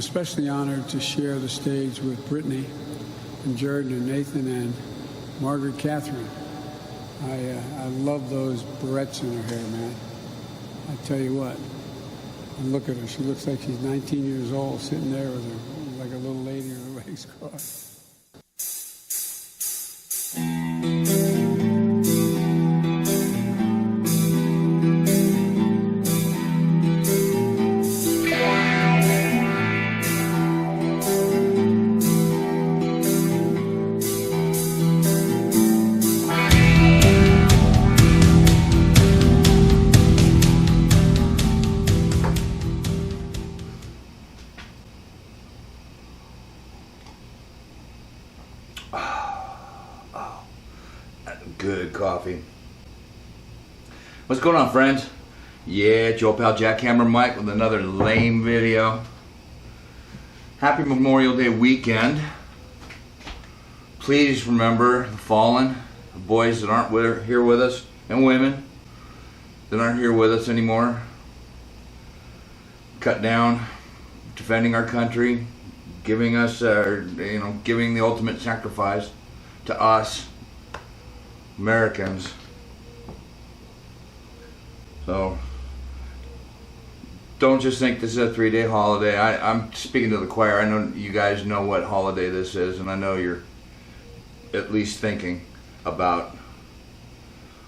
especially honored to share the stage with Brittany and Jordan and Nathan and Margaret Catherine. I love those barrettes in her hair, man. I tell you what, and look at her. She looks like she's 19 years old, sitting there with her, like a little lady in a race car. Good coffee. What's going on, friends? Yeah, it's your pal Jackhammer Mike with another lame video. Happy Memorial Day weekend. Please remember the fallen, the boys that aren't here with us, and women that aren't here with us anymore. Cut down, defending our country, giving us, giving the ultimate sacrifice to us Americans. So don't just think this is a 3-day holiday. I'm speaking to the choir. I know you guys know what holiday this is, and I know you're at least thinking about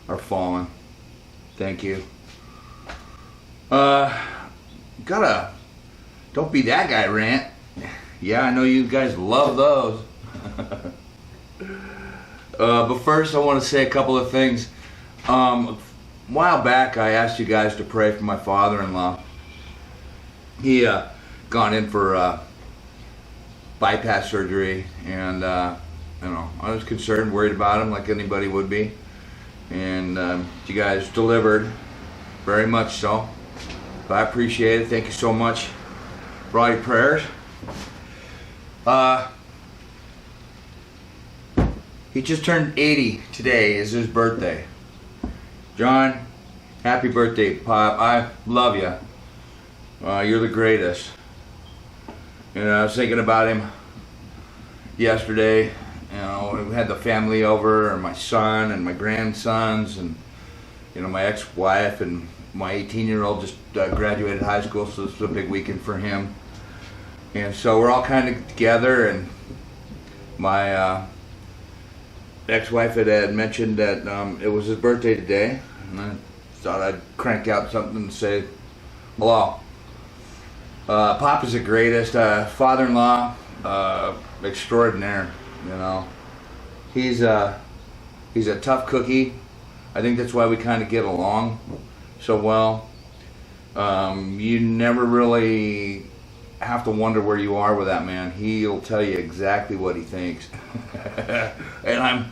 our fallen. Thank you. Don't be that guy rant. Yeah, I know you guys love those. But first I want to say a couple of things. A while back I asked you guys to pray for my father-in-law. He gone in for bypass surgery, and I was concerned, worried about him like anybody would be. And you guys delivered, very much so. But I appreciate it. Thank you so much for all your prayers. He just turned 80 today, is his birthday. John, happy birthday, Pop. I love you. You're the greatest. And I was thinking about him yesterday. We had the family over, and my son and my grandsons, and my ex-wife and my 18-year-old just graduated high school, so this was a big weekend for him. And so we're all kind of together, and my ex-wife had mentioned that it was his birthday today, and I thought I'd crank out something to say hello. Pop is the greatest. Father-in-law extraordinaire. He's a tough cookie. I think that's why we kind of get along so well. You never really have to wonder where you are with that man. He'll tell you exactly what he thinks. And I'm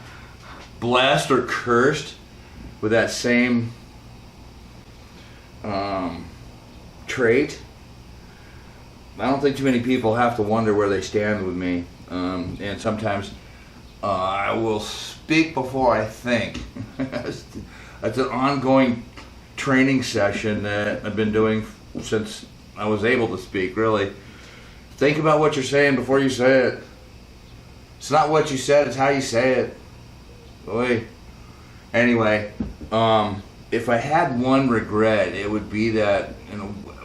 blessed or cursed with that same trait. I don't think too many people have to wonder where they stand with me. And sometimes I will speak before I think. That's an ongoing training session that I've been doing since I was able to speak, really. Think about what you're saying before you say it. It's not what you said, it's how you say it. Boy. Anyway, if I had one regret, it would be that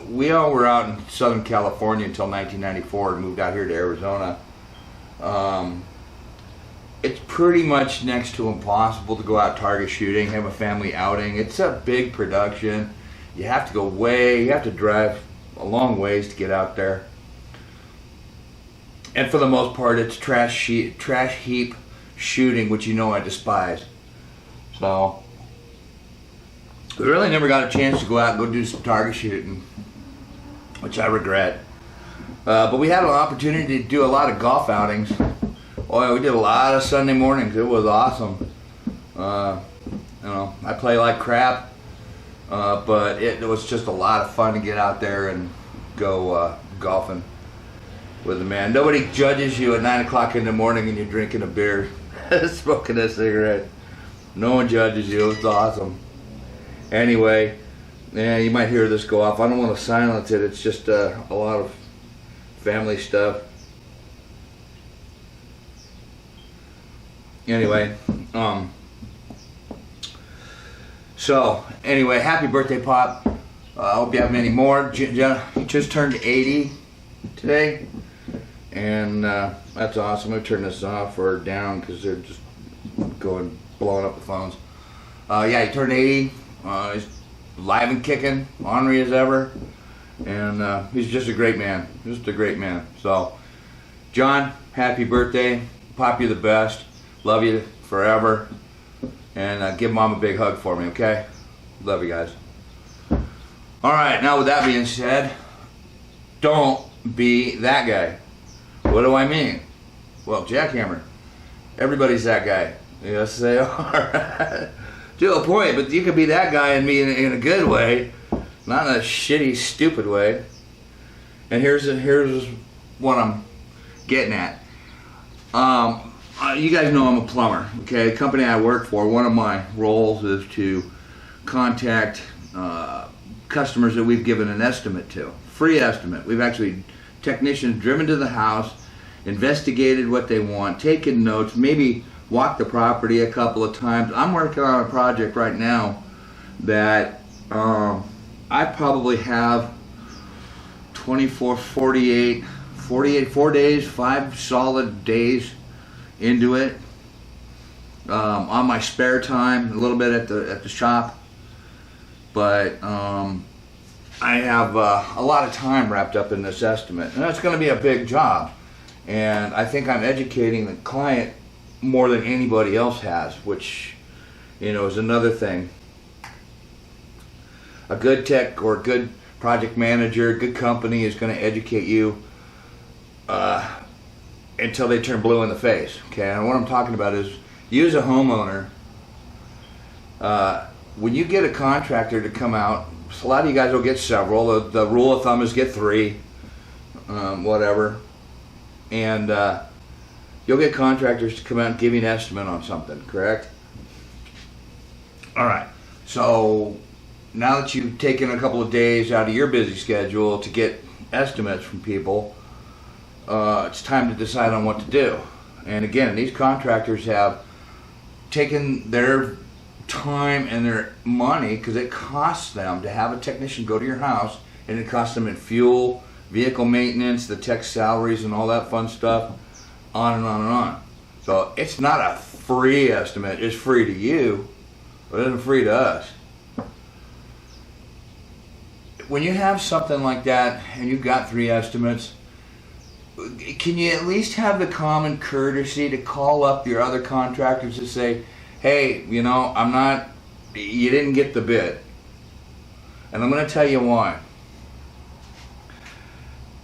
we all were out in Southern California until 1994 and moved out here to Arizona. It's pretty much next to impossible to go out target shooting, have a family outing. It's a big production. You have to go you have to drive a long ways to get out there. And for the most part, it's trash heap shooting, which I despise. So we really never got a chance to go out and go do some target shooting, which I regret. But we had an opportunity to do a lot of golf outings. Oh, we did a lot of Sunday mornings. It was awesome. I play like crap, but it was just a lot of fun to get out there and go golfing with the man. Nobody judges you at 9 o'clock in the morning and you're drinking a beer, smoking a cigarette. No one judges you. It's awesome. Anyway, you might hear this go off. I don't want to silence it. It's just a lot of family stuff. Anyway, so anyway, happy birthday, Pop. I hope you have many more. He just turned 80 today, and that's awesome. I'm gonna turn this off or down because they're just blowing up the phones. Yeah, he turned 80. He's alive and kicking, ornery as ever, and he's just a great man. Just a great man. So, John, happy birthday. Pop, you're the best. Love you forever. And give Mom a big hug for me, okay? Love you guys. Alright, now with that being said, don't be that guy. What do I mean? Well, Jackhammer. Everybody's that guy. Yes, they are. To a point, but you could be that guy and me in a good way, not in a shitty, stupid way. And here's what I'm getting at. You guys know I'm a plumber, okay? The company I work for, one of my roles is to contact customers that we've given an estimate to. Free estimate. We've actually, technicians driven to the house, investigated what they want, taken notes, maybe walked the property a couple of times. I'm working on a project right now that I probably have 24, 48, 4 days, 5 solid days into it, on my spare time, a little bit at the shop, but I have a lot of time wrapped up in this estimate, and that's going to be a big job, and I think I'm educating the client more than anybody else has, which, you know, is another thing. A good tech or good project manager, good company is going to educate you until they turn blue in the face. Okay, and what I'm talking about is, you as a homeowner, when you get a contractor to come out, a lot of you guys will get several. The rule of thumb is get 3, whatever, and you'll get contractors to come out and give you an estimate on something, correct? All right, so now that you've taken a couple of days out of your busy schedule to get estimates from people, it's time to decide on what to do. And again, these contractors have taken their time and their money, because it costs them to have a technician go to your house, and it costs them in fuel, vehicle maintenance, the tech salaries, and all that fun stuff, on and on and on. So it's not a free estimate. It's free to you, but it isn't free to us. When you have something like that and you've got 3 estimates, can you at least have the common courtesy to call up your other contractors to say, hey, you know, you didn't get the bid. And I'm going to tell you why.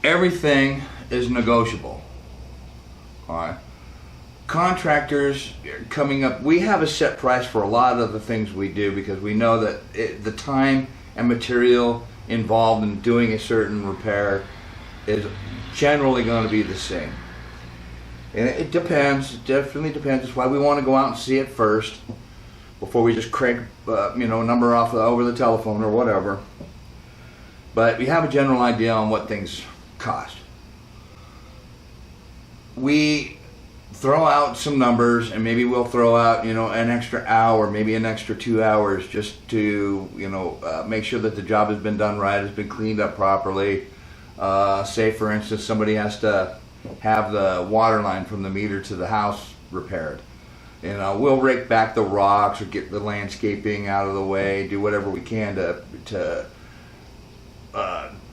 Everything is negotiable. All right. Contractors coming up, we have a set price for a lot of the things we do, because we know that the time and material involved in doing a certain repair is generally going to be the same. And it depends. It definitely depends. That's why we want to go out and see it first before we just crank, a number off over the telephone or whatever. But we have a general idea on what things cost. We throw out some numbers, and maybe we'll throw out, an extra hour, maybe an extra 2 hours, just to, make sure that the job has been done right, has been cleaned up properly. Say, for instance, somebody has to have the water line from the meter to the house repaired. We'll rake back the rocks or get the landscaping out of the way, do whatever we can to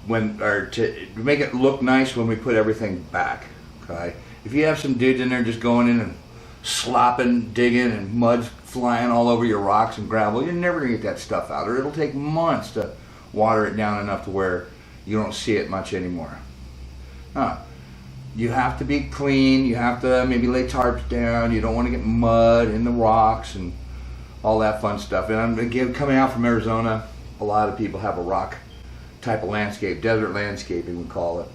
make it look nice when we put everything back. Okay. If you have some dudes in there just going in and slopping, digging, and mud flying all over your rocks and gravel, you're never gonna get that stuff out, or it'll take months to water it down enough to where you don't see it much anymore. You have to be clean. You have to maybe lay tarps down. You don't want to get mud in the rocks and all that fun stuff. And again, coming out from Arizona, a lot of people have a rock type of landscape, desert landscaping we call it.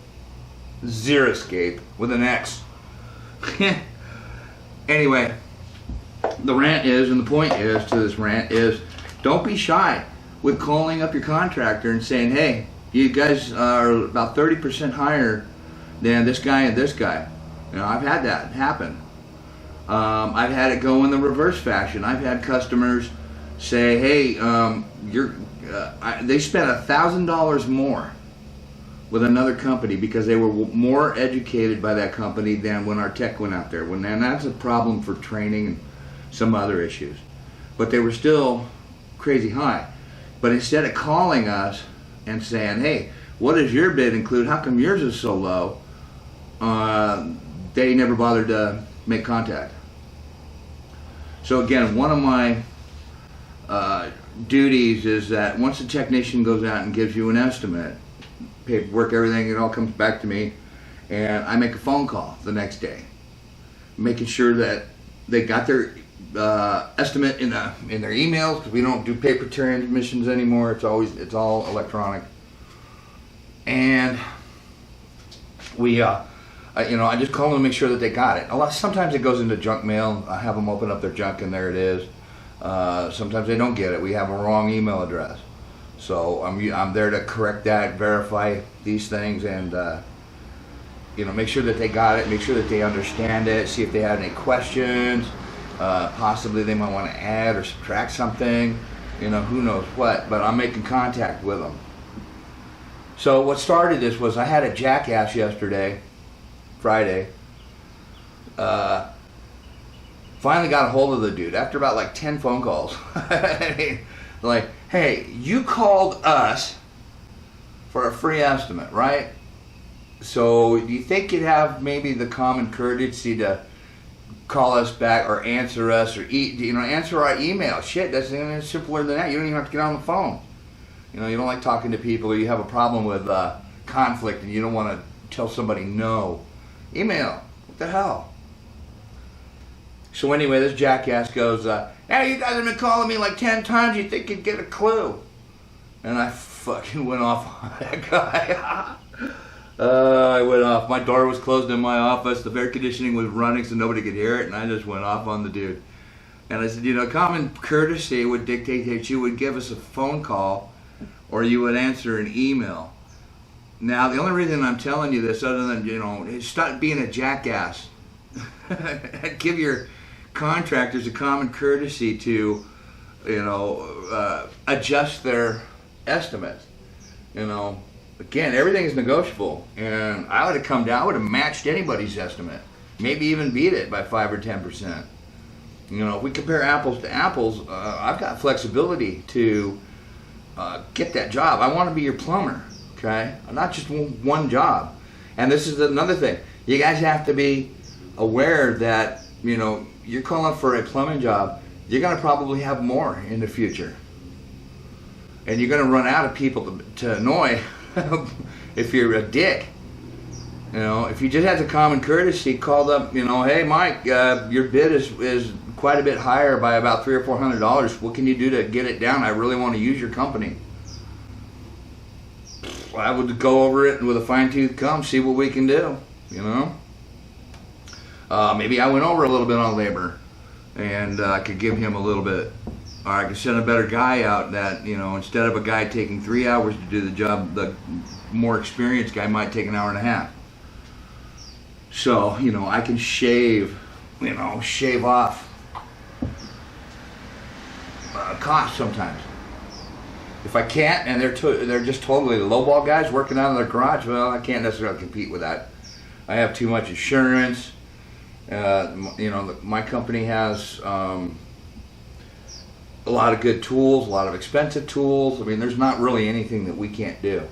Xeriscape with an X. Anyway, the rant is, and the point is to this rant is, don't be shy with calling up your contractor and saying, hey, you guys are about 30% higher than this guy and this guy. You know, I've had that happen. I've had it go in the reverse fashion. I've had customers say, "Hey, they spent $1,000 more with another company because they were more educated by that company than when our tech went out there." And that's a problem for training and some other issues. But they were still crazy high. But instead of calling us and saying, "Hey, what does your bid include? How come yours is so low?" They never bothered to make contact. So again, one of my duties is that once the technician goes out and gives you an estimate, paperwork, everything, it all comes back to me, and I make a phone call the next day, making sure that they got their estimate in their emails, because we don't do paper transmissions anymore. It's all electronic, and we I just call them to make sure that they got it. Sometimes it goes into junk mail. I have them open up their junk and there it is. Sometimes they don't get it. We have a wrong email address. So I'm there to correct that, verify these things, and make sure that they got it, make sure that they understand it, see if they had any questions. Possibly they might want to add or subtract something. Who knows what. But I'm making contact with them. So what started this was I had a jackass yesterday, Friday. Finally got a hold of the dude after about like 10 phone calls. Like, "Hey, you called us for a free estimate, right? So do you think you'd have maybe the common courtesy to call us back or answer us or answer our email?" Shit, that's simpler than that. You don't even have to get on the phone. You don't like talking to people, or you have a problem with conflict and you don't want to tell somebody no. Email. What the hell? So anyway, this jackass goes, "Hey, you guys have been calling me like 10 times. You think you'd get a clue?" And I fucking went off on that guy. I went off. My door was closed in my office. The air conditioning was running so nobody could hear it. And I just went off on the dude. And I said, common courtesy would dictate that you would give us a phone call or you would answer an email. Now, the only reason I'm telling you this, other than, stop being a jackass. Give your contractors a common courtesy to, adjust their estimates. Again, everything is negotiable, and I would have come down, I would have matched anybody's estimate, maybe even beat it by 5 or 10%. If we compare apples to apples, I've got flexibility to get that job. I want to be your plumber, okay? Not just one job. And this is another thing. You guys have to be aware that, you're calling for a plumbing job, you're going to probably have more in the future. And you're going to run out of people to annoy if you're a dick. If you just had the common courtesy, called up, "Hey, Mike, your bid is quite a bit higher by about $300 or $400. What can you do to get it down? I really want to use your company." I would go over it with a fine-tooth comb, see what we can do, Maybe I went over a little bit on labor, and I could give him a little bit, or I could send a better guy out that, instead of a guy taking 3 hours to do the job, the more experienced guy might take an hour and a half. So, I can shave off cost sometimes. If I can't, and they're just totally lowball guys working out of their garage, well, I can't necessarily compete with that. I have too much insurance. My company has a lot of good tools, a lot of expensive tools. I mean, there's not really anything that we can't do.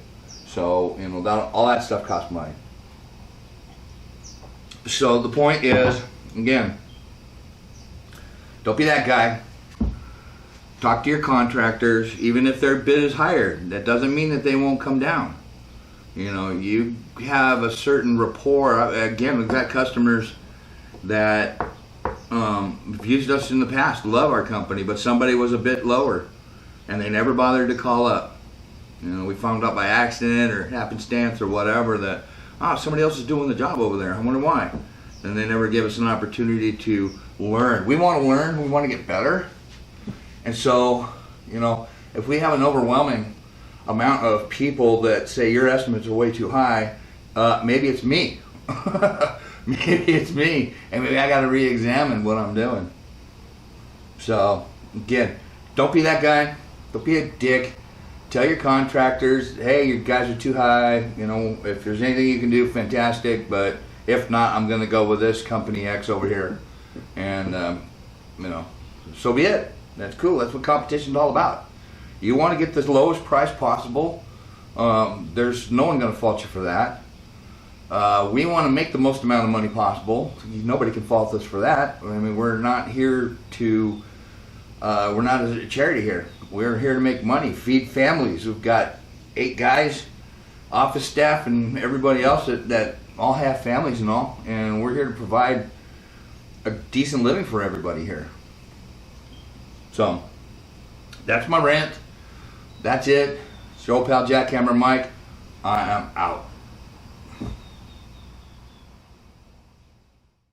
So, all that stuff costs money. So the point is, again, don't be that guy. Talk to your contractors, even if their bid is higher. That doesn't mean that they won't come down. You have a certain rapport. Again, we've got customers that have used us in the past, love our company, but somebody was a bit lower, and they never bothered to call up. We found out by accident or happenstance or whatever that, somebody else is doing the job over there. I wonder why. And they never give us an opportunity to learn. We want to learn. We want to get better. And so, if we have an overwhelming amount of people that say your estimates are way too high, maybe it's me. Maybe it's me, and maybe I got to re-examine what I'm doing. So again, don't be that guy. Don't be a dick. Tell your contractors, hey, you guys are too high. You know, if there's anything you can do, fantastic. But if not, I'm going to go with this company X over here, and you know, so be it. That's cool. That's what competition's all about. You want to get the lowest price possible. There's no one going to fault you for that. We want to make the most amount of money possible. Nobody can fault us for that. I mean, we're not here to, we're not a charity here. We're here to make money, feed families. We've got 8 guys, office staff, and everybody else that all have families and all. And we're here to provide a decent living for everybody here. So, that's my rant. That's it. It's your old pal Jackhammer Mike. I am out.